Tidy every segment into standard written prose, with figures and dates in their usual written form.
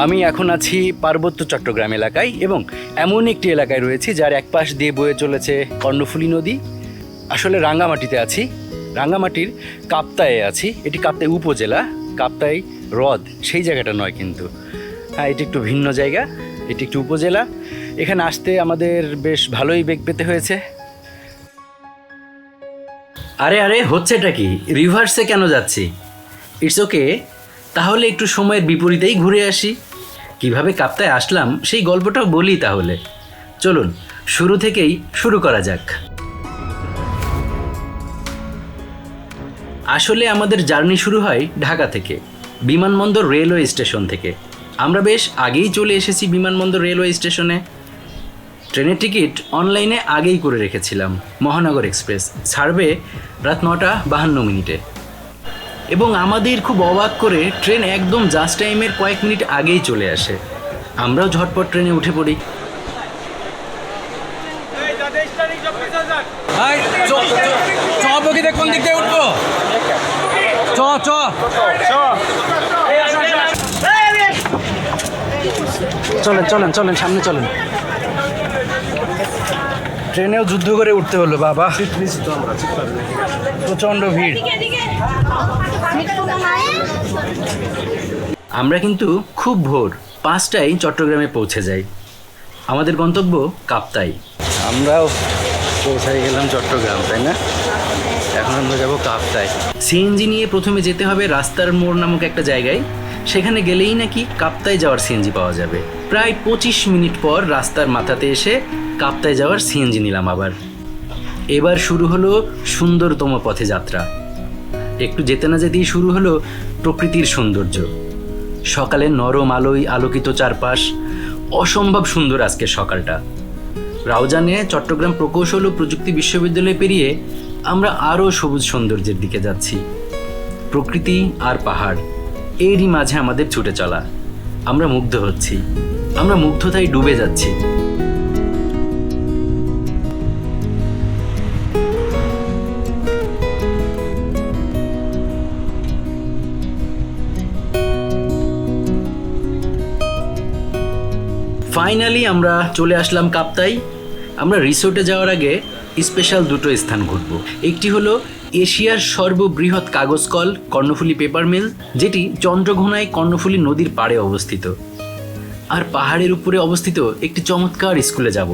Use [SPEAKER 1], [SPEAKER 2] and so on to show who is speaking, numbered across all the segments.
[SPEAKER 1] আমি এখন আছি পার্বত্য চট্টগ্রাম এলাকায় এবং এমন একটি এলাকায় রয়েছি যার এক পাশ দিয়ে বয়ে চলেছে কর্ণফুলী নদী। আসলে রাঙ্গামাটিতে আছি, রাঙ্গামাটির কাপ্তায়ে আছি। এটি কাপ্তাই উপজেলা, কাপ্তাই হ্রদ সেই জায়গাটা নয় কিন্তু। হ্যাঁ, এটি একটু ভিন্ন জায়গা, এটি একটু উপজেলা। এখানে আসতে আমাদের বেশ ভালোই বেগ পেতে হয়েছে। আরে আরে হচ্ছেটা কি, রিভার্সে কেন যাচ্ছি? ইটস ওকে, তাহলে একটু সময়ের বিপরীতেই ঘুরে আসি। কিভাবে কাপ্তায় আসলাম সেই গল্পটাও বলি তাহলে। চলুন শুরু থেকেই শুরু করা যাক। আসলে আমাদের জার্নি শুরু হয় ঢাকা থেকে, বিমানবন্দর রেলওয়ে স্টেশন থেকে। আমরা বেশ আগেই চলে এসেছি বিমানবন্দর রেলওয়ে স্টেশনে। ট্রেনের টিকিট অনলাইনে আগেই করে রেখেছিলাম। মহানগর এক্সপ্রেস ছাড়বে রাত 9:52 এবং আমাদের খুব অবাক করে ট্রেন একদম জাস্ট টাইমের কয়েক মিনিট আগেই চলে আসে। আমরাও ঝটপট ট্রেনে উঠে পড়ি।
[SPEAKER 2] কোন দিক দিয়ে উঠবো?
[SPEAKER 1] চলেন চলেন চলেন, সামনে চলেন। ট্রেনেও যুদ্ধ করে উঠতে হলো বাবা, প্রচণ্ড ভিড়। আমরা কিন্তু খুব ভোর 5টায় চট্টগ্রামে পৌঁছে যাই। আমাদের গন্তব্য কাপ্তাই। আমরাও পৌঁছাই গেলাম চট্টগ্রাম, তাই না? এখন আমরা যাবো কাপ্তাই। সিএনজি নিয়ে প্রথমে যেতে হবে রাস্তার মোড় নামক একটা জায়গায়। সেখানে গেলেই নাকি কাপ্তাই যাওয়ার সিএনজি পাওয়া যাবে। প্রায় 25 মিনিট পর রাস্তার মাথাতে এসে কাপ্তাই যাওয়ার সিএনজি নিলাম আবার। এবার শুরু হলো সুন্দরতম পথে যাত্রা। একটু যেতে না যেতেই শুরু হলো প্রকৃতির সৌন্দর্য। সকালে নরম আলোয় আলোকিত চারপাশ, অসম্ভব সুন্দর আজকের সকালটা। রাউজানে চট্টগ্রাম প্রকৌশল ও প্রযুক্তি বিশ্ববিদ্যালয় পেরিয়ে আমরা আরও সবুজ সৌন্দর্যের দিকে যাচ্ছি। প্রকৃতি আর পাহাড় এরই মাঝে আমাদের ছুটে চলা। আমরা মুগ্ধ হচ্ছি, আমরা মুগ্ধতায় ডুবে যাচ্ছি। ফাইনালি আমরা চলে আসলাম কাপ্তাই। আমরা রিসোর্টে যাওয়ার আগে স্পেশাল দুটো স্থান ঘুরব। একটি হলো এশিয়ার সর্ববৃহৎ কাগজ কল কর্ণফুলী পেপার মিল, যেটি চন্দ্রঘোনায় কর্ণফুলী নদীর পাড়ে অবস্থিত। আর পাহাড়ের উপরে অবস্থিত একটি চমৎকার স্কুলে যাব।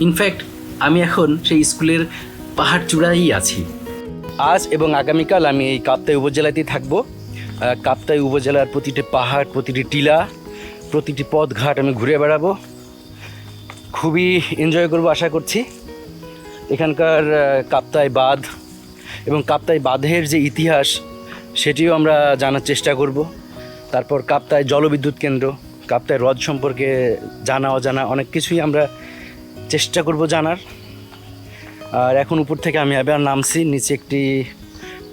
[SPEAKER 1] ইনফ্যাক্ট আমি এখন সেই স্কুলের পাহাড় চূড়ায়ই আছি। আজ এবং আগামীকাল আমি এই কাপ্তাই উপজেলাতেই থাকব। কাপ্তাই উপজেলার প্রতিটি পাহাড়, প্রতিটি টিলা, প্রতিটি পথঘাট আমি ঘুরে বেড়াবো। খুবই এনজয় করব আশা করছি। এখানকার কাপ্তাই বাঁধ এবং কাপ্তাই বাঁধের যে ইতিহাস সেটিও আমরা জানার চেষ্টা করব। তারপর কাপ্তাই জলবিদ্যুৎ কেন্দ্র, কাপ্তাই হ্রদ সম্পর্কে জানা অজানা অনেক কিছুই আমরা চেষ্টা করব জানার। আর এখন উপর থেকে আমি আবার নামছি। নিচে একটি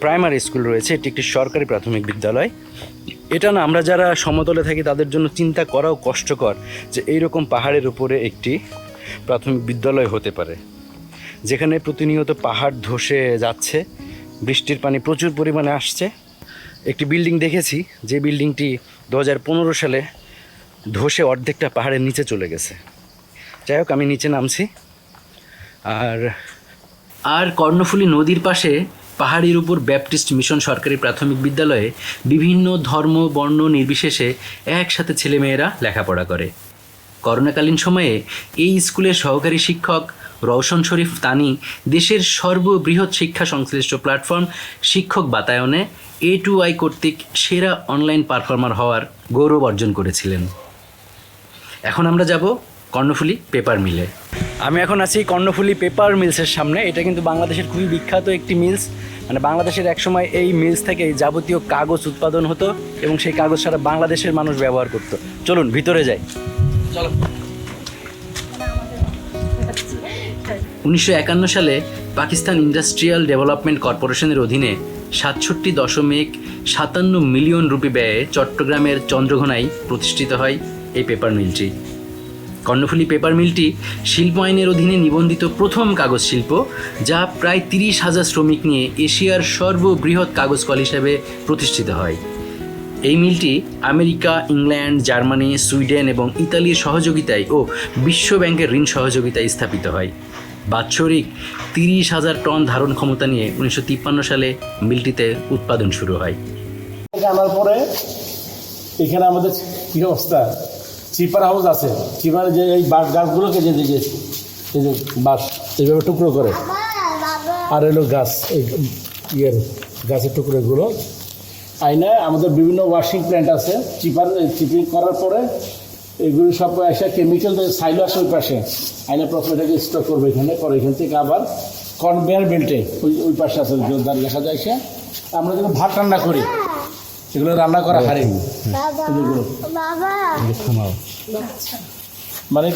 [SPEAKER 1] প্রাইমারি স্কুল রয়েছে, এটি একটি সরকারি প্রাথমিক বিদ্যালয়। এটা না, আমরা যারা সমতলে থাকি তাদের জন্য চিন্তা করাও কষ্টকর যে এইরকম পাহাড়ের উপরে একটি প্রাথমিক বিদ্যালয় হতে পারে, যেখানে প্রতিনিয়ত পাহাড় ধসে যাচ্ছে, বৃষ্টির পানি প্রচুর পরিমাণে আসছে। একটি বিল্ডিং দেখেছি, যে বিল্ডিংটি 2015 সালে ধসে অর্ধেকটা পাহাড়ের নিচে চলে গেছে। যাই হোক, আমি নিচে নামছি। আর কর্ণফুলী নদীর পাশে পাহাড়ের উপর ব্যাপটিস্ট মিশন সরকারি প্রাথমিক বিদ্যালয়ে বিভিন্ন ধর্ম বর্ণ নির্বিশেষে একসাথে ছেলেমেয়েরা লেখাপড়া করে। করোনাকালীন সময়ে এই স্কুলের সহকারী শিক্ষক রওশন শরীফ তানি দেশের সর্ববৃহৎ শিক্ষা সংশ্লিষ্ট প্ল্যাটফর্ম শিক্ষক বাতায়নে A2I কর্তৃক সেরা অনলাইন পারফর্মার হওয়ার গৌরব অর্জন করেছিলেন। এখন আমরা যাব কর্ণফুলী পেপার মিলে। আমি এখন আছি কর্ণফুলী পেপার মিলসের সামনে। এটা কিন্তু বাংলাদেশের খুবই বিখ্যাত একটি মিলস। মানে বাংলাদেশের একসময় এই মিলস থেকে যাবতীয় কাগজ উৎপাদন হতো এবং সেই কাগজ সারা বাংলাদেশের মানুষ ব্যবহার করত। চলুন ভিতরে যাই। চলো। 1951 সালে পাকিস্তান ইন্ডাস্ট্রিয়াল ডেভেলপমেন্ট কর্পোরেশনের অধীনে 67.57 মিলিয়ন রুপি ব্যয়ে চট্টগ্রামের চন্দ্রঘোনায় প্রতিষ্ঠিত হয় এই পেপার মিলটি। কর্ণফুলী পেপার মিলটি শিল্প আইনের অধীনে নিবন্ধিত প্রথম কাগজ শিল্প, যা প্রায় 30,000 শ্রমিক নিয়ে এশিয়ার সর্ববৃহৎ কাগজ কল হিসেবে প্রতিষ্ঠিত হয়। এই মিলটি আমেরিকা, ইংল্যান্ড, জার্মানি, সুইডেন এবং ইতালির সহযোগিতায় ও বিশ্ব ব্যাংকের ঋণ সহযোগিতায় স্থাপিত হয়। বাৎসরিক 30,000 টন ধারণ ক্ষমতা নিয়ে 1953 সালে মিলটিতে উৎপাদন শুরু হয়।
[SPEAKER 2] আনার পরে এখানে আমাদের কী অবস্থা, চিপার হাউস আছে। চিপার যে এই বাঁশ গাছগুলোকে যে এই যে বাঁশ এইভাবে টুকরো করে, আর এলো গাছ, এই ইয়ের গাছের টুকরোগুলো আইনে আমাদের বিভিন্ন ওয়াশিং প্ল্যান্ট আছে। চিপিং করার পরে এগুলো সব এসে কেমিক্যাল সাইলো আসে ওই পাশে আইনে প্রথমে এটাকে স্টক করবে এখানে, পরে এখান থেকে আবার কনভেয়ার বেল্টে ওই পাশে আছে দেখা যায় সে আমরা যখন ভাত রান্না করি সেগুলো রান্না করা হারি মানে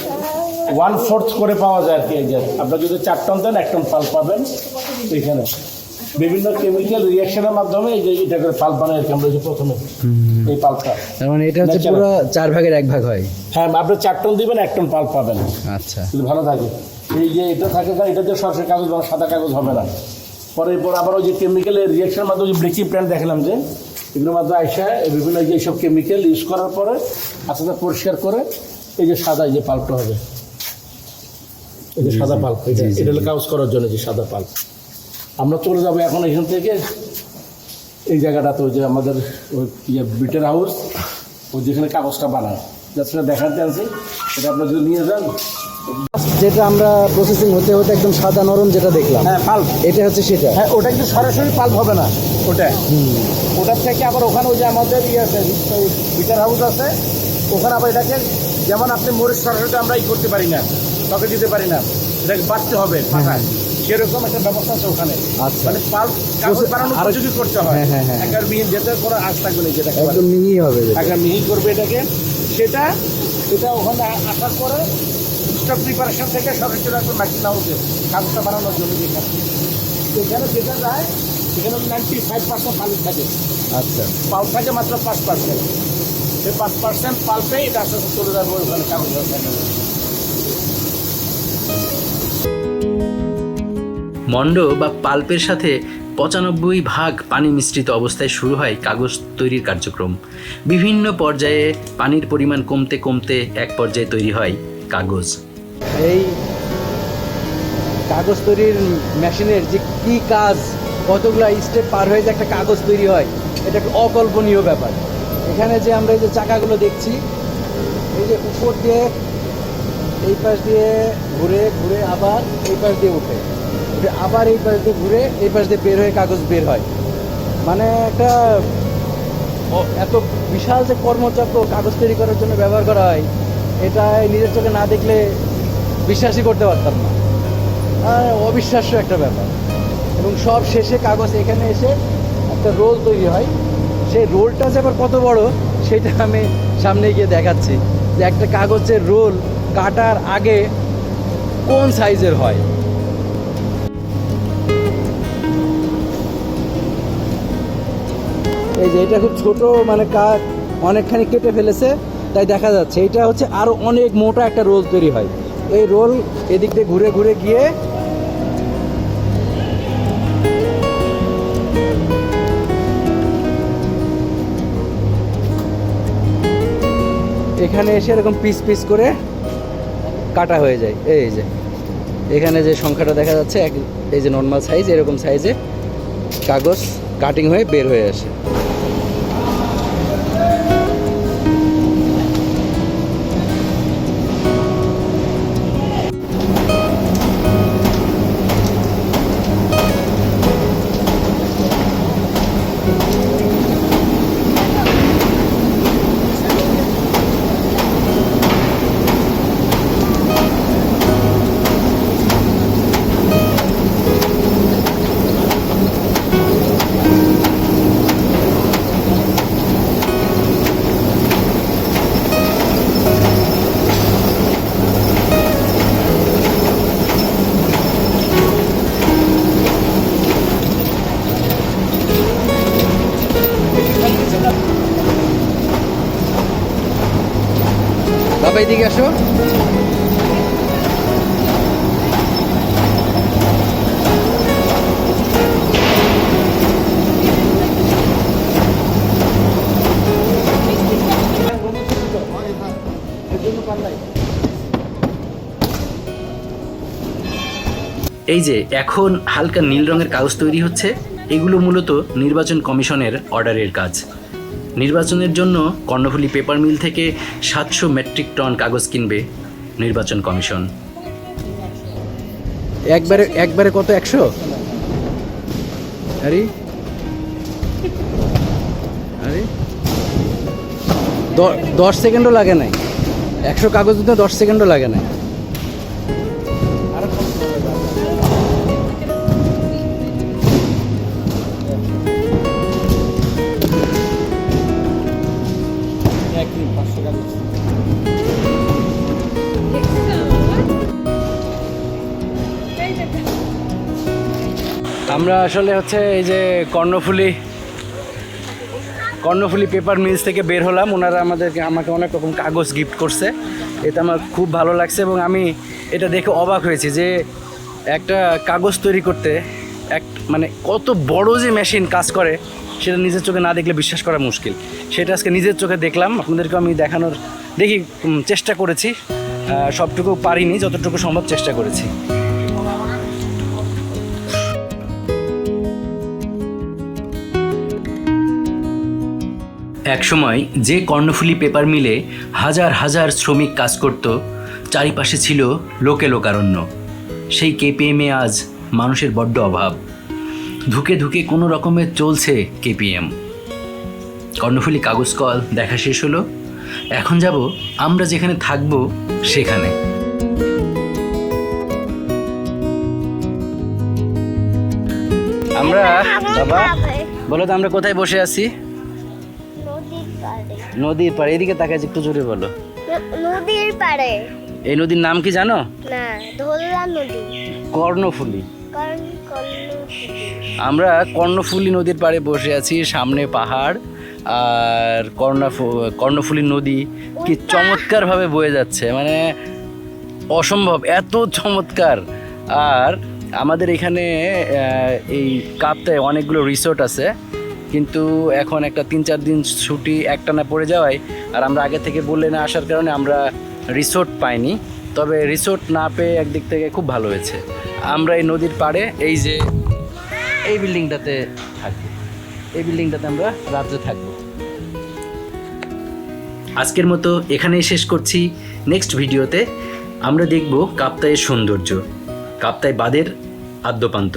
[SPEAKER 2] 1/4 করে পাওয়া যায় আর কি। আপনার যদি 4 টন দেন 1 টন পাল্প পাবেন। এখানে বিভিন্ন কেমিক্যাল রিয়াকশনের মাধ্যমে এই যে এটা করে পাল্প বানায় আর কি আমরা যে প্রথমে এই পাল্পটা,
[SPEAKER 1] মানে এটা হচ্ছে পুরো 4 ভাগের 1 ভাগ হয়।
[SPEAKER 2] হ্যাঁ, আপনি 4 টন দিবেন 1 টন পাল্প পাবেন।
[SPEAKER 1] আচ্ছা,
[SPEAKER 2] যদি ভালো থাকে। এই যে এটা থাকে এটা যে সরষের কাগজ বা সাদা কাগজ হবে না। পরে আবার ওই যে কেমিক্যালের রিয়াকশনের মাধ্যমে যে ব্লিচিং প্ল্যান্ট দেখালাম যে এগুলোর মাধ্যমে আইসা বিভিন্ন যে সব কেমিক্যাল ইউজ করার পরে আস্তে আস্তে পরিষ্কার করে এই যে সাদা যে পাল্পটা হবে, এই যে সাদা পাল্প, এটা হলো কাগজ করার জন্য যে সাদা পাল্প। আমরা চলে যাবো এখন এখান থেকে এই জায়গাটাতে, ওই যে আমাদের ওই বিটের হাউস, ওই যেখানে কাগজটা বানায় যাতে দেখাতে আনছি, সেটা আপনার যদি নিয়ে যান।
[SPEAKER 3] যেটা আমরা প্রসেসিং হতে হতে একদম সাদা নরম যেটা দেখলাম,
[SPEAKER 2] হ্যাঁ পাল্প,
[SPEAKER 3] এটা হচ্ছে সেটা।
[SPEAKER 2] হ্যাঁ, ওটা কিন্তু সরাসরি পাল্প হবে না ওটা। ওটার থেকে আবার ওখানে ওই যে আমাদের ইয়ে আছে বিটার হাউস আছে, ওখানে আবার এটাকে যেমন আপনি মরিচ সরাসরি আমরা করতে পারি না, তবে দিতে পারি না, এটাকে বাড়তে হবে পাঠায়, সেরকম একটা ব্যবস্থা আছে ওখানে।
[SPEAKER 3] আচ্ছা,
[SPEAKER 2] মানে পাল্প কাগজ বানানোর উপযোগী করতে হয়। একবার মিহি যেতে করে আঁচ থাকবে না, যেটা
[SPEAKER 3] একদম মিহি হবে,
[SPEAKER 2] একবার মিহি করবে এটাকে। এটা ওখানে আসার পরে স্টক প্রিপারেশন থেকে সরাসরি রাখবে মাইক্রো হাউসে কাগজটা বানানোর জন্য। এখানে যেটা যায় সেখানে 95% পাল্প থাকে।
[SPEAKER 3] আচ্ছা,
[SPEAKER 2] পাল্প থাকে মাত্র 5%। সেই 5% পাল্পে এটা আস্তে আস্তে চলে যাবে ওখানে কাগজ।
[SPEAKER 1] মন্ড বা পাল্পের সাথে 95 ভাগ পানি মিশ্রিত অবস্থায় শুরু হয় কাগজ তৈরির কার্যক্রম। বিভিন্ন পর্যায়ে পানির পরিমাণ কমতে কমতে এক পর্যায়ে তৈরি হয় কাগজ।
[SPEAKER 3] এই কাগজ তৈরির মেশিনের যে কি কাজ, কতগুলো স্টেপ পার হয়ে যে একটা কাগজ তৈরি হয়, এটা একটা অকল্পনীয় ব্যাপার। এখানে যে আমরা এই যে চাকাগুলো দেখছি, এই যে উপর দিয়ে এই পাশ দিয়ে ঘুরে ঘুরে আবার এই পাশ দিয়ে উঠে আবার এই পাশ দিয়ে ঘুরে এই পাশ দিয়ে বের হয়ে কাগজ বের হয়। মানে একটা এত বিশাল যে কর্মচক্র কাগজ তৈরি করার জন্য ব্যবহার করা হয়, এটা নিজের চোখে না দেখলে বিশ্বাসই করতে পারতাম না। অবিশ্বাস্য একটা ব্যাপার। এবং সব শেষে কাগজ এখানে এসে একটা রোল তৈরি হয়। সেই রোলটা যে আবার কত বড় সেটা আমি সামনে গিয়ে দেখাচ্ছি, যে একটা কাগজের রোল কাটার আগে কোন সাইজের হয়। এই যে এটা খুব ছোট, মানে অনেকখানি কেটে ফেলেছে তাই দেখা যাচ্ছে। এটা হচ্ছে আরও অনেক মোটা একটা রোল তৈরি হয়। এই রোল এদিক দিয়ে ঘুরে ঘুরে গিয়ে এখানে এসে এরকম পিস পিস করে কাটা হয়ে যায়। এই যে এখানে যে সংখ্যাটা দেখা যাচ্ছে, এই যে নর্মাল সাইজ, এরকম সাইজে কাগজ কাটিং হয়ে বের হয়ে আসে। বাবা এদিকে আসো।
[SPEAKER 1] এই যে এখন হালকা নীল রঙের কাগজ তৈরি হচ্ছে, এগুলো মূলত নির্বাচন কমিশনের অর্ডারের কাজ। নির্বাচনের জন্য কর্ণফুলী পেপার মিল থেকে 700 মেট্রিক টন কাগজ কিনবে নির্বাচন কমিশন।
[SPEAKER 3] একবারে কত? 100? আরে আরে 10 সেকেন্ডও লাগে নাই। 100 কাগজ দিতে 10 সেকেন্ডও লাগে নাই। আমরা আসলে হচ্ছে এই যে কর্ণফুলী পেপার মিলস থেকে বের হলাম। ওনারা আমাকে অনেক রকম কাগজ গিফট করছে, এটা আমার খুব ভালো লাগছে এবং আমি এটা দেখে অবাক হয়েছি যে একটা কাগজ তৈরি করতে মানে কত বড় যে মেশিন কাজ করে সেটা নিজের চোখে না দেখলে বিশ্বাস করা মুশকিল। সেটা আজকে নিজের চোখে দেখলাম, আপনাদেরকে আমি চেষ্টা করেছি, সবটুকু পারিনি, যতটুকু সম্ভব চেষ্টা করেছি।
[SPEAKER 1] একসময় যে কর্ণফুলী পেপার মিলে হাজার হাজার শ্রমিক কাজ করত, চারিপাশে ছিল লোকে লোকারণ্য। সেই কেপিএমে আজ মানুষের বড্ড অভাব। ধুকে ধুকে কোনো রকমে চলছে কেপিএম। কর্ণফুলী কাগজ কল দেখা শেষ হলো, এখন যাব আমরা যেখানে থাকবো সেখানে। আমরা বাবা বলো তো আমরা কোথায় বসে আছি? নদীর পাড়ে। এদিকে তাকায় একটু জোরে বলো।
[SPEAKER 4] নদীর পাড়ে।
[SPEAKER 1] এই নদীর নাম কি জানো?
[SPEAKER 4] না, ধোলা নদী।
[SPEAKER 1] কর্ণফুলী। আমরা কর্ণফুলী নদীর পাড়ে বসে আছি, সামনে পাহাড় আর কর্ণফুলী নদী কি চমৎকারভাবে বয়ে যাচ্ছে, মানে অসম্ভব, এত চমৎকার। আর আমাদের এখানে এই কাপ্তায় অনেকগুলো রিসোর্ট আছে, কিন্তু এখন একটা 3-4 দিন ছুটি একটানা পড়ে যাওয়ায় আর আমরা আগে থেকে বললে না আসার কারণে আমরা রিসোর্ট পাইনি। তবে রিসোর্ট না পেয়ে একদিক থেকে খুব ভালো হয়েছে। আমরা এই নদীর পাড়ে এই যে এই বিল্ডিংটাতে থাকবো, এই বিল্ডিংটাতে আমরা রাত্রে থাকবো। আজকের মতো এখানেই শেষ করছি। নেক্সট ভিডিওতে আমরা দেখব কাপ্তাইয়ের সৌন্দর্য, কাপ্তাই বাঁধের আদ্যপান্ত।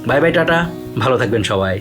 [SPEAKER 1] বাই বাই, টাটা, ভালো থাকবেন সবাই।